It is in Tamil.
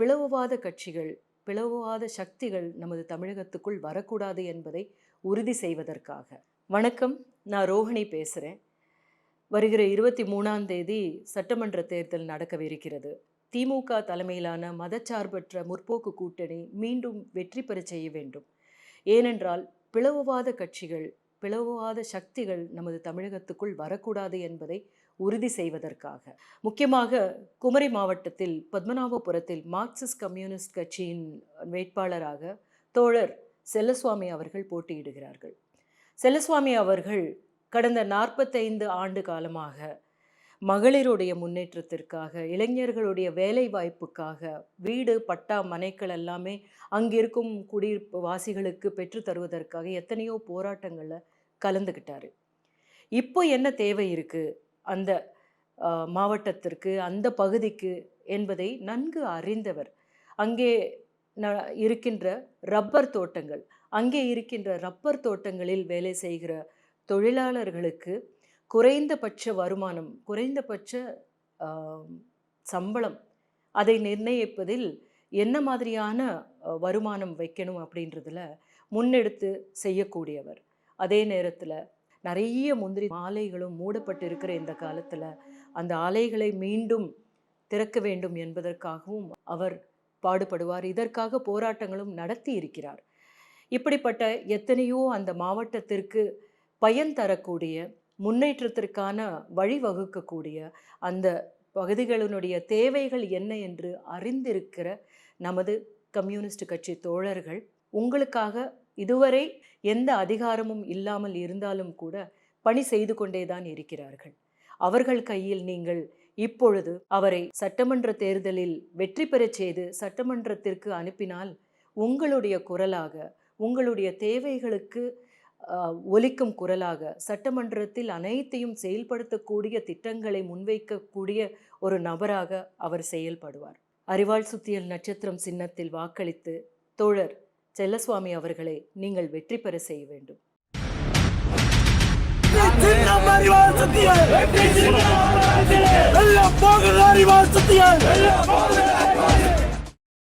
பிளவுவாத கட்சிகள், பிளவுவாத சக்திகள் நமது தமிழகத்துக்குள் வரக்கூடாது என்பதை உறுதி செய்வதற்காக. வணக்கம், நான் ரோஹிணி பேசுகிறேன். வருகிற 23ஆம் தேதி சட்டமன்ற தேர்தல் நடக்கவிருக்கிறது. திமுக தலைமையிலான மதச்சார்பற்ற முற்போக்கு கூட்டணி மீண்டும் வெற்றி பெற செய்ய வேண்டும். ஏனென்றால் பிளவுவாத கட்சிகள், பிளவுவாத சக்திகள் நமது தமிழகத்துக்குள் வரக்கூடாது என்பதை உறுதி செய்வதற்காக. முக்கியமாக குமரி மாவட்டத்தில் பத்மநாபபுரத்தில் மார்க்சிஸ்ட் கம்யூனிஸ்ட் கட்சியின் வேட்பாளராக தோழர் செல்லசுவாமி அவர்கள் போட்டியிடுகிறார்கள். செல்லசுவாமி அவர்கள் கடந்த 45 ஆண்டு காலமாக மகளிருடைய முன்னேற்றத்திற்காக, இளைஞர்களுடைய வேலை வாய்ப்புக்காக, வீடு பட்டா மனைக்கள் எல்லாமே அங்கிருக்கும் குடியிருப்பு வாசிகளுக்கு பெற்று தருவதற்காக எத்தனையோ போராட்டங்களில் கலந்துக்கிட்டாரு. இப்போ என்ன தேவை இருக்குது அந்த மாவட்டத்திற்கு, அந்த பகுதிக்கு என்பதை நன்கு அறிந்தவர். அங்கே இருக்கின்ற ரப்பர் தோட்டங்கள், அங்கே இருக்கின்ற ரப்பர் தோட்டங்களில் வேலை செய்கிற தொழிலாளர்களுக்கு குறைந்தபட்ச வருமானம், குறைந்தபட்ச சம்பளம் அதை நிர்ணயிப்பதில் என்ன மாதிரியான வருமானம் வைக்கணும் அப்படின்றதுல முன்னெடுத்து செய்யக்கூடியவர். அதே நேரத்தில் நிறைய முந்திரி ஆலைகளும் மூடப்பட்டு இருக்கிற இந்த காலத்தில் அந்த ஆலைகளை மீண்டும் திறக்க வேண்டும் என்பதற்காகவும் அவர் பாடுபடுவார். இதற்காக போராட்டங்களும் நடத்தி இருக்கிறார். இப்படிப்பட்ட எத்தனையோ அந்த மாவட்டத்திற்கு பயன் தரக்கூடிய, முன்னேற்றத்திற்கான வழிவகுக்கக்கூடிய, அந்த பகுதிகளினுடைய தேவைகள் என்ன என்று அறிந்திருக்கிற நமது கம்யூனிஸ்ட் கட்சி தோழர்கள் உங்களுக்காக இதுவரை எந்த அதிகாரமும் இல்லாமல் இருந்தாலும் கூட பணி செய்து கொண்டே தான் இருக்கிறார்கள். அவர்கள் கையில் நீங்கள் இப்பொழுது அவரை சட்டமன்ற தேர்தலில் வெற்றி பெறச் செய்து சட்டமன்றத்திற்கு அனுப்பினால் உங்களுடைய குரலாக, உங்களுடைய தேவைகளுக்கு ஒலிக்கும் குரலாக, சட்டமன்றத்தில் அனைத்தையும் செயல்படுத்தக்கூடிய திட்டங்களை முன்வைக்கக்கூடிய ஒரு நபராக அவர் செயல்படுவார். அறிவாள் சுத்தியல் நட்சத்திரம் சின்னத்தில் வாக்களித்து தோழர் செல்லசுவாமி அவர்களை நீங்கள் வெற்றி பெற செய்ய வேண்டும். அறிவாள் சுத்தியல்